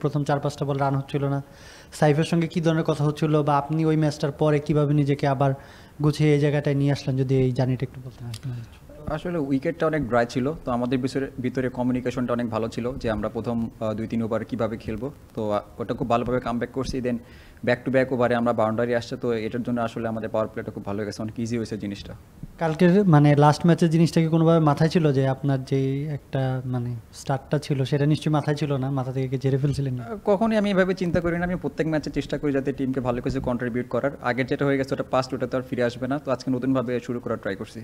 প্রথম 4-5টা বল রান হচ্ছিল না, সাইফের সঙ্গে কী ধরনের কথা হচ্ছিল, বা আপনি ওই ম্যাচটার পরে কীভাবে নিজেকে আবার গুছিয়ে এই জায়গাটায় নিয়ে আসলেন, যদি এই জার্নিটা একটু বলতেন। আসলে উইকেটটা অনেক ড্রাই ছিল, তো আমাদের ভিতরে কমিউনিকেশনটা অনেক ভালো ছিল যে আমরা প্রথম 2-3 ওভার কীভাবে খেলবো, তো ওটা খুব ভালোভাবে কামব্যাক করছি। দেন ব্যাক টু ব্যাক ওভারে আমরা বাউন্ডারি আসছে, তো এটার জন্য আসলে আমাদের পাওয়ার প্লেটা খুব ভালো হয়ে গেছে, অনেক ইজি হয়েছে জিনিসটা। কালকের মানে লাস্ট ম্যাচের জিনিসটা কি কোনোভাবে মাথায় ছিল, যে আপনার যেই একটা মানে স্টার্টটা ছিল সেটা নিশ্চয়ই মাথায় ছিল না, মাথা থেকে ঝেড়ে ফেলছিলেন না? কখনই আমি এভাবে চিন্তা করি না, আমি প্রত্যেক ম্যাচে চেষ্টা করি যাতে টিমকে ভালো কিছু কন্ট্রিবিউট করার। আগের যেটা হয়ে গেছে ওটা পাস্ট, ওটা তো আর ফিরে আসবে না, তো আজকে নতুনভাবে শুরু করার ট্রাই করছি।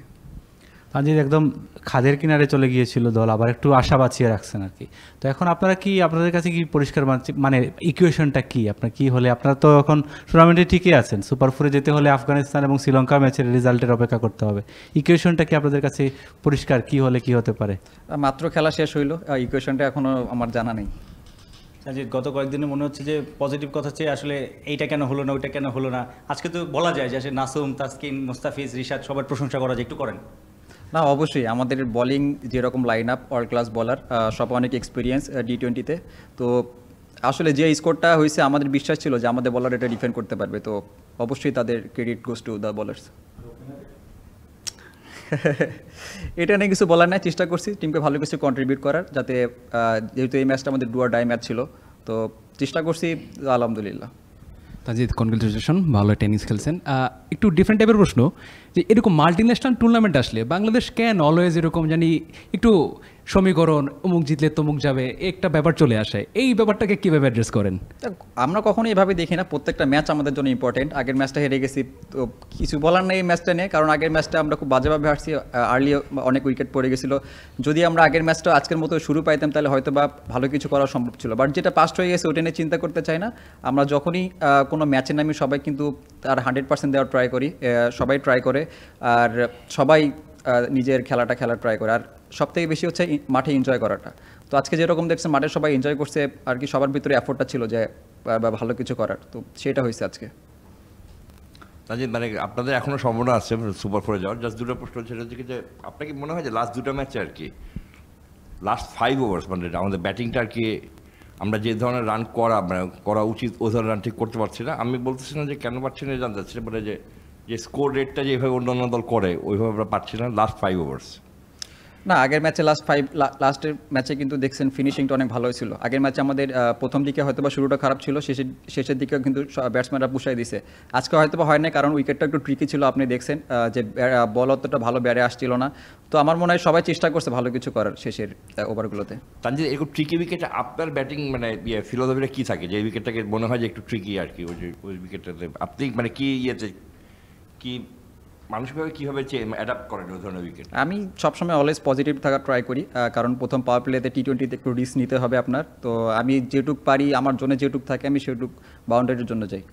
তানজিদ একদম খাদের কিনারে চলে গিয়েছিল দল, আবার একটু আশা বাঁচিয়ে রাখছেন আর কি। তো এখন আপনারা কি, আপনাদের কাছে কি পরিষ্কার মানে ইকুয়েশনটা কি, আপনার কি হলে, আপনারা তো এখন টুর্নামেন্টে ঠিকই আছেন, সুপার ফোরে যেতে হলে আফগানিস্তান এবং শ্রীলঙ্কা ম্যাচের রেজাল্টের অপেক্ষা করতে হবে, ইকুয়েশনটা কি আপনাদের কাছে পরিষ্কার, কি হলে কি হতে পারে? মাত্র খেলা শেষ হইলো, ইকুয়েশনটা এখনও আমার জানা নেই। সাজিদ, গত কয়েকদিনে মনে হচ্ছে যে পজিটিভ কথা চেয়ে আসলে এইটা কেন হলো না, ওইটা কেন হলো না, আজকে তো বলা যায় যে আসলে নাসুম, তাসকিন, মুস্তাফিজ, রিশাদ সবার প্রশংসা করা যায়, একটু করেন না। অবশ্যই আমাদের বোলিং যেরকম লাইন আপ, ওয়ার্ল্ড ক্লাস বলার, সব অনেক এক্সপিরিয়েন্স T20-তে, তো আসলে যে স্কোরটা হয়েছে আমাদের বিশ্বাস ছিল যে আমাদের বলার এটা ডিফেন্ড করতে পারবে, তো অবশ্যই তাদের credit goes to the bowlers. এটা নিয়ে কিছু বলার নাই, চেষ্টা করছি টিমকে ভালো কিছু কন্ট্রিবিউট করার, যাতে যেহেতু এই ম্যাচটা আমাদের ডু অর ডাই ম্যাচ ছিল, তো চেষ্টা করছি, আলহামদুলিল্লাহ। তানজিদ, কনগ্রেচুলেশন, ভালো টেনিস খেলছেন। একটু ডিফারেন্ট টাইপের প্রশ্ন, যে এরকম মাল্টিন্যাশনাল টুর্নামেন্ট আসলে বাংলাদেশ কেন অলওয়েজ এরকম জানি একটু সমীকরণ, অমুক জিতলে তমুক যাবে, একটা ব্যাপার চলে আসে, এই ব্যাপারটাকে কীভাবে অ্যাড্রেস করেন? আমরা কখনোই এভাবে দেখি না, প্রত্যেকটা ম্যাচ আমাদের জন্য ইম্পর্টেন্ট। আগের ম্যাচটা হেরে গেছি, তো কিছু বলার নেই এই ম্যাচটা নিয়ে, কারণ আগের ম্যাচটা আমরা খুব বাজেভাবে হারছি, আর্লি অনেক উইকেট পড়ে গেছিলো। যদি আমরা আগের ম্যাচটা আজকের মতো শুরু পাইতাম তাহলে হয়তো বা ভালো কিছু করা সম্ভব ছিল, বাট যেটা পাস্ট হয়ে গেছে ওটা নিয়ে চিন্তা করতে চাই না। আমরা যখনই কোনো ম্যাচে নামি সবাই কিন্তু তার 100% দেওয়ার ট্রাই করি, সবাই ট্রাই করে, আর সবাই নিজের খেলাটা খেলার ট্রাই করে, আর সবথেকে বেশি হচ্ছে মাঠে এনজয় করাটা। তো আজকে যেরকম দেখছেন মাঠে সবাই এনজয় করছে আর কি, সবার ভিতরে এফোর্টটা ছিল যে ভালো কিছু করার, তো সেটা হয়েছে আজকে। তানজিদ, মানে আপনাদের এখনও সম্ভাবনা আছে সুপার ফোরে যাওয়ার। জাস্ট দুটো প্রশ্ন, সেটা হচ্ছে যে আপনার কি মনে হয় যে লাস্ট দুটো ম্যাচে আর কি, লাস্ট 5 ওভার্স মানে আমাদের ব্যাটিংটা আর কি, আমরা যে ধরনের রান করা উচিত ওই ধরনের রান ঠিক করতে পারছি না? আমি বলতেছি না যে কেন পারছি না জানতে চাচ্ছি, মানে যে স্কোর রেটটা যেভাবে অন্য দল করে ওইভাবে আমরা পারছি না লাস্ট 5 ওভার্স। না, আগের ম্যাচে লাস্টের ম্যাচে কিন্তু দেখছেন ফিনিশিংটা অনেক ভালো হয়েছিল। আগের ম্যাচে আমাদের প্রথম দিকে হয়তো বা শুরুটা খারাপ ছিল, শেষের দিকেও কিন্তু ব্যাটসম্যানরা পুষাই দিছে। আজকে হয়তো বা হয় না, কারণ উইকেটটা একটু ট্রিকি ছিল, আপনি দেখছেন যে বল অতটা ভালো ব্যারে আসছিল না। তো আমার মনে হয় সবাই চেষ্টা করছে ভালো কিছু করার শেষের ওভারগুলোতে। তানজিদ, এরকম ট্রিকি উইকেটে আপনার ব্যাটিং মানে ফিলোসফিটা কী থাকে যে উইকেটটাকে মনে হয় যে একটু ট্রিকি আর কি, ওই উইকেটটাতে আপনি মানে কি কি মানসিকভাবে কীভাবে অ্যাডাপ্ট করেন ওই ধরনের উইকেট? আমি সবসময় অলওয়েজ পজিটিভ থাকার ট্রাই করি, কারণ প্রথম পাওয়ার প্লেতে T20-তে একটু রিস্ক নিতে হবে আপনার, তো আমি যেটুক পারি আমার জন্য যেটুক থাকে আমি সেটুক বাউন্ডারির জন্য যাই।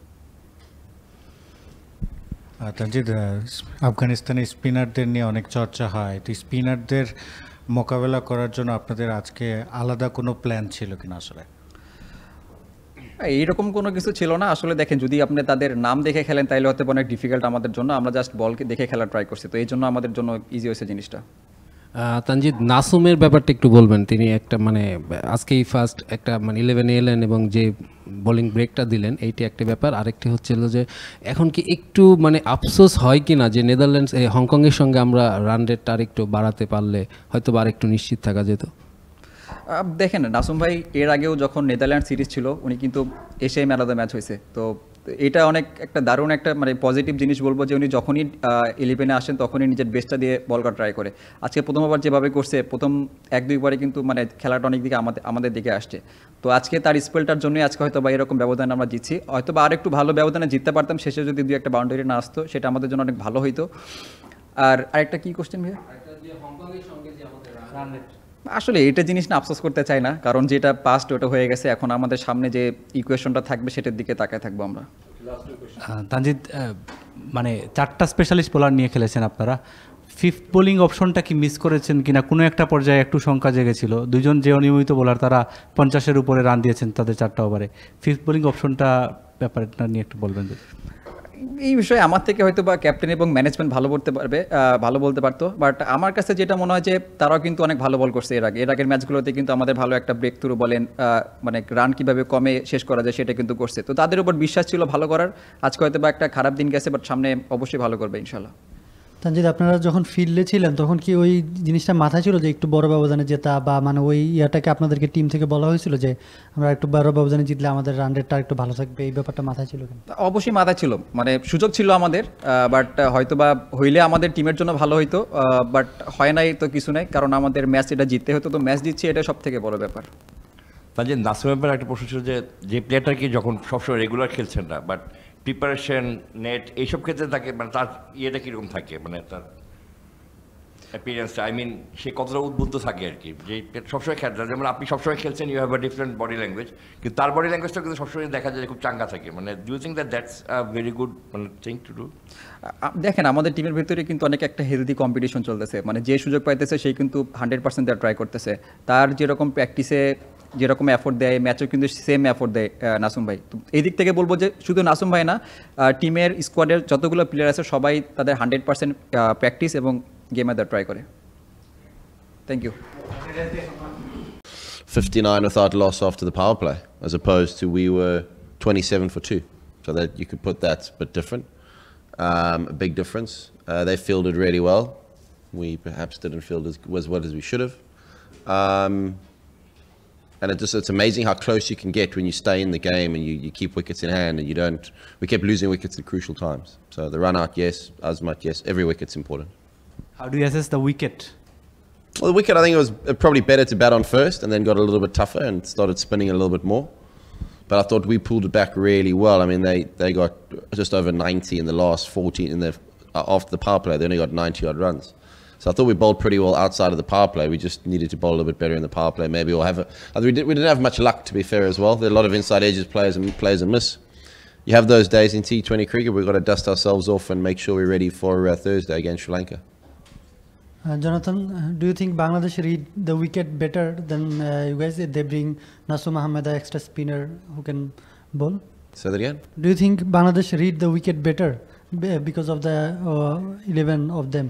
তানজিদ, আফগানিস্তানের স্পিনারদের নিয়ে অনেক চর্চা হয়, তো স্পিনারদের মোকাবেলা করার জন্য আপনাদের আজকে আলাদা কোনো প্ল্যান ছিল কিনা? আসলে এইরকম কোনো কিছু ছিল না। আসলে দেখেন, যদি আপনি তাদের নাম দেখে খেলেন তাহলে হয়তো অনেক ডিফিকাল্ট আমাদের জন্য, আমরা জাস্ট বলকে দেখে খেলার ট্রাই করছি, তো এই জন্য আমাদের জন্য ইজি হয়েছে জিনিসটা। তানজিদ, নাসুমের ব্যাপারটা একটু বলবেন। তিনি একটা মানে আজকেই ফার্স্ট একটা মানে 11-এ এলেন এবং যে বোলিং ব্রেকটা দিলেন, এইটি একটা ব্যাপার। আরেকটি হচ্ছিল যে এখন কি একটু মানে আফসোস হয় কি না যে নেদারল্যান্ডস হংকংয়ের সঙ্গে আমরা রান রেটটা আর একটু বাড়াতে পারলে হয়তো বা আর একটু নিশ্চিত থাকা যেত? দেখেন, নাসুম ভাই এর আগেও যখন নেদারল্যান্ড সিরিজ ছিল উনি কিন্তু এশিয়ায় ম্যান অফ দ্য ম্যাচ হয়েছে, তো এটা অনেক একটা দারুণ একটা মানে পজিটিভ জিনিস বলবো যে উনি যখনই 11-এ আসেন তখনই নিজের বেস্টটা দিয়ে বল করা ট্রাই করে। আজকে প্রথম ওভার যেভাবে করছে, প্রথম 1-2 বারে কিন্তু মানে খেলাটা অনেক দিকে আমাদের দিকে আসছে, তো আজকে তার স্পেলটার জন্যই আজকে হয়তো বা এরকম ব্যবধান আমরা জিতছি। হয়তো বা আর একটু ভালো ব্যবধানে জিততে পারতাম, শেষে যদি 2-1 বাউন্ডারি না আসতো সেটা আমাদের জন্য অনেক ভালো হইতো। আর আরেকটা কি কোশ্চেন ভাইয়া? আসলে এটা জিনিস না আফসোস করতে চাই না, কারণ যেটা পাস্ট ওটা হয়ে গেছে, এখন আমাদের সামনে যে ইকুয়েশনটা থাকবে সেটার দিকে তাকায় থাকবো আমরা। তানজিদ, মানে 4টা স্পেশালিস্ট বোলার নিয়ে খেলেছেন আপনারা, ফিফথ বোলিং অপশনটা কি মিস করেছেন কিনা? কোনো একটা পর্যায়ে একটু শঙ্কা জেগেছিল, দুজন যে অনিয়মিত বোলার তারা 50-এর উপরে রান দিয়েছেন তাদের 4টা ওভারে, ফিফথ বোলিং অপশনটা ব্যাপারটা নিয়ে একটু বলবেন। এই বিষয়ে আমার থেকে হয়তো বা ক্যাপ্টেন এবং ম্যানেজমেন্ট ভালো বলতে পারবে, ভালো বলতে পারতো, বাট আমার কাছে যেটা মনে হয় যে তারাও কিন্তু অনেক ভালো বল করছে এর আগের ম্যাচগুলোতে কিন্তু আমাদের ভালো একটা ব্রেক থ্রু বলেন, মানে রান কিভাবে কমে শেষ করা যায় সেটা কিন্তু করছে, তো তাদের উপর বিশ্বাস ছিল ভালো করার। আজকে হয়তো বা একটা খারাপ দিন গেছে, বাট সামনে অবশ্যই ভালো করবে ইনশাল্লাহ। তানজিদ, আপনারা যখন ফিল্ডে ছিলেন তখন কি ওই জিনিসটা মাথায় ছিল যে একটু বড় ব্যবধানে জেতা, বা মানে ওই ইয়াটাকে আপনাদেরকে টিম থেকে বলা হয়েছিল যে আমরা একটু বড় ব্যবধানে জিতলে আমাদের রান রেটটা একটু ভালো থাকবে, এই ব্যাপারটা মাথায় ছিল কেন? অবশ্যই মাথায় ছিল, মানে সুযোগ ছিল আমাদের, বাট হয়তো বা হইলে আমাদের টিমের জন্য ভালো হইতো, বাট হয় নাই তো কিছু নাই, কারণ আমাদের ম্যাচ এটা জিততে হতো, তো ম্যাচ জিতছে এটা সব থেকে বড় ব্যাপার। তাহলে নাসিমের ব্যাপারে একটা প্রশ্ন ছিল যে প্লেয়ারটা কি যখন সবসময় রেগুলার খেলছেন না, বাট প্রিপারেশন নেট এইসব ক্ষেত্রে তাকে মানে তার ইয়েটা কীরকম থাকে, মানে তার অ্যাপিয়ারেন্সটা, আই মিন সে কতটা উদ্বুদ্ধ থাকে আর কি, যে সবসময় খেলতে, যেমন আপনি সবসময় খেলছেন, you have a different body language, কিন্তু তার বডি ল্যাঙ্গুয়েজটা কিন্তু সবসময় দেখা যায় খুব চাঙ্গা থাকে, মানে do you think that's a very good মানে থিং টু ডু? দেখেন আমাদের টিমের ভিতরে কিন্তু অনেক একটা হেলদি কম্পিটিশন চলতেছে, মানে যে সুযোগ পাইতেছে সেই কিন্তু 100% দেওয়ার ট্রাই করতেছে, তার যেরকম প্র্যাকটিসে যেরকম এফোর্ট দেয় ম্যাচেও কিন্তু সেম এফোর্ট দেয় নাসুম ভাই। তো এই দিক থেকে বলবো যে শুধু নাসুম ভাই না, টিমের স্কোয়াডের যতগুলো প্লেয়ার আছে সবাই তাদের 100% প্র্যাকটিস এবং গেমে দেওয়ার ট্রাই করে। Thank you. 59 without loss after the power play, as opposed to we were 27 for 2. So that you could put that's a bit different. A big difference. They fielded really well. We perhaps didn't field as well as we should have. And it's amazing how close you can get when you stay in the game and you keep wickets in hand and you don't. We kept losing wickets at crucial times. So the run out, yes. Azmat, yes. Every wicket's important. How do you assess the wicket? Well, the wicket, I think it was probably better to bat on first and then got a little bit tougher and started spinning a little bit more. But I thought we pulled it back really well. I mean, they got just over 90 in the last 14. After the power play, they only got 90-odd runs. So I thought we bowled pretty well outside of the power play. We just needed to bowl a little bit better in the power play. Maybe we'll have we didn't have much luck, to be fair, as well. There are a lot of inside edges players and miss. You have those days in T20 cricket. We've got to dust ourselves off and make sure we're ready for Thursday against Sri Lanka. Jonathan, do you think Bangladesh read the wicket better than you guys? They bring Nasum Ahmed, the extra spinner who can bowl. Say that again. Do you think Bangladesh read the wicket better because of the 11 of them?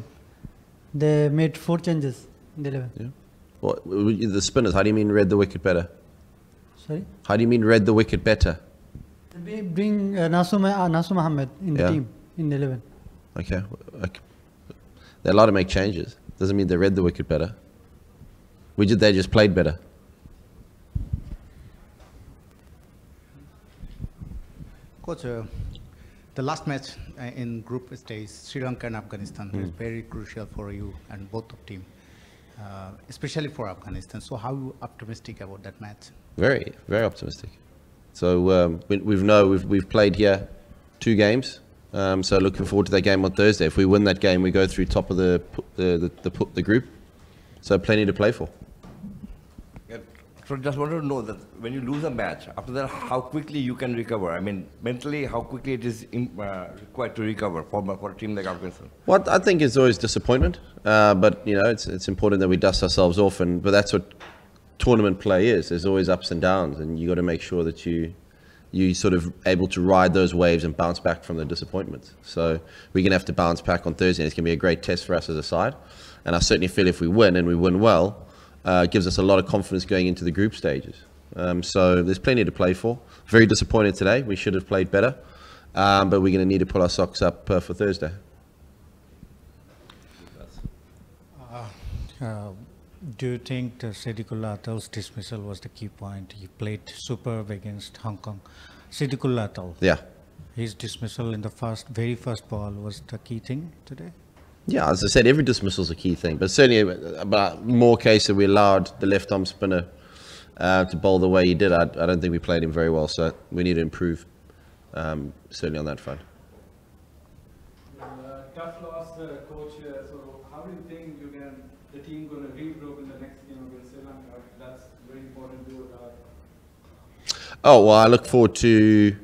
They made 4 changes in the 11. Yeah. Well, the spinners, how do you mean read the wicket better? Sorry? How do you mean read the wicket better? They bring Nasum Ahmed in the team, in the 11. Okay. They're allowed to make changes. Doesn't mean they read the wicket better. They just played better. Coach, the last match in group stage, Sri Lanka and Afghanistan, is very crucial for you and both of team, especially for Afghanistan. So how are you optimistic about that match? Very, very optimistic. So we've played here 2 games. So looking forward to that game on Thursday. If we win that game, we go through top of the group. So plenty to play for. So just wanted to know that when you lose a match, after that, how quickly you can recover? I mean, mentally, how quickly it is required to recover for a team like Afghanistan? Well, I think it's always disappointment, but it's important that we dust ourselves off. But that's what tournament play is. There's always ups and downs, and you got to make sure that you sort of able to ride those waves and bounce back from the disappointments. So we're going to have to bounce back on Thursday. It's going to be a great test for us as a side. And I certainly feel if we win and we win well, it gives us a lot of confidence going into the group stages. So there's plenty to play for. Very disappointed today. We should have played better. But we're going to need to pull our socks up for Thursday. Do you think the Siddiqullah Atal's dismissal was the key point? He played superb against Hong Kong. Siddiqullah Atal. Yeah. His dismissal in the very first ball was the key thing today? Yeah, as I said, every dismissal is a key thing. But certainly, about more case that we allowed the left-arm spinner to bowl the way he did. I don't think we played him very well. So we need to improve, certainly on that front. Tough loss, coach. So how do you think the team going to regroup in the next game against Sri Lanka? That's very important to do. Oh, well, I look forward to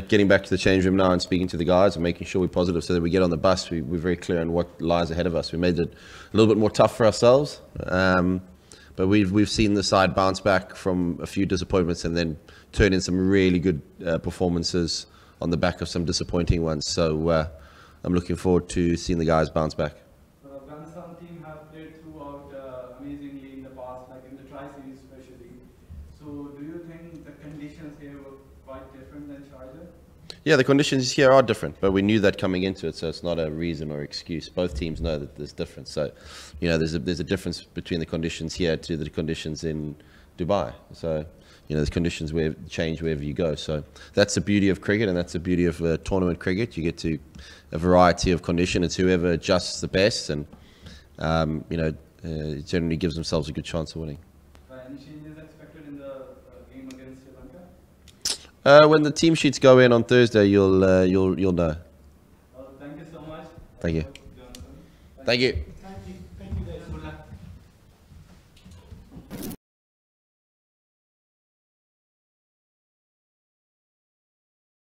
getting back to the change room now and speaking to the guys and making sure we're positive so that we get on the bus. We're very clear on what lies ahead of us. We made it a little bit more tough for ourselves, but we've seen the side bounce back from a few disappointments and then turn in some really good performances on the back of some disappointing ones. So I'm looking forward to seeing the guys bounce back. The Afghanistan team have played throughout amazingly in the past, like in the tri-series especially. So do you think the conditions here were quite different than Sharjah? Yeah, the conditions here are different, but we knew that coming into it, so it's not a reason or excuse. Both teams know that there's difference. So, there's a difference between the conditions here to the conditions in Dubai. So, there's conditions where change wherever you go. So that's the beauty of cricket, and that's the beauty of tournament cricket. You get to a variety of conditions. It's whoever adjusts the best, and generally gives themselves a good chance of winning. Any changes expected in the game against Sri Lanka? When the team sheets go in on Thursday, you'll know. Thank you so much. Thank you. Jonathan. Thank you. Thank you.